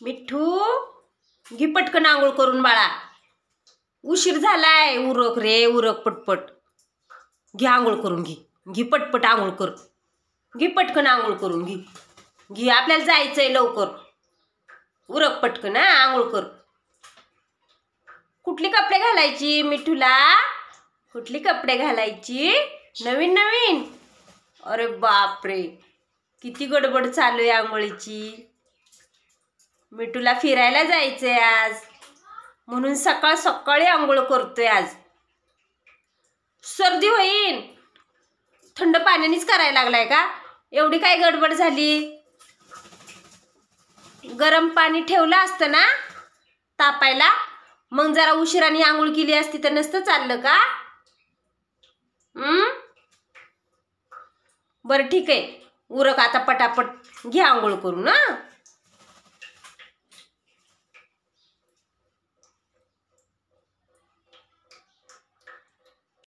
मिठू घे पटकन आंघोळ करून बाळा, उशीर झालाय. उरक रे उरक पटपट. घे आंघोळ करून घे पटपट आंघोळ कर. घे पटकन आंघोळ करून घे आपल्याला जायचंय लवकर. उरक पटकन आंघोळ कर. कुठली कपडे घालायची मिठूला? कुठली कपडे घालायची? नवीन नवीन? अरे बापरे, किती गडबड चालू आहे आंघोळीची. मिठूला फिरायला जायचंय आज, म्हणून सकाळ सकाळी आंघोळ करतोय आज. सर्दी होईन. थंड पाण्यानेच करायला लागलाय का? एवढी काय गडबड झाली? गरम पाणी ठेवलं असतं ना तापायला, मग जरा उशिराने आंघोळ केली असती तर नसतं चाललं का? बरं ठीक आहे, उरक आता पटापट घे आंघोळ करून.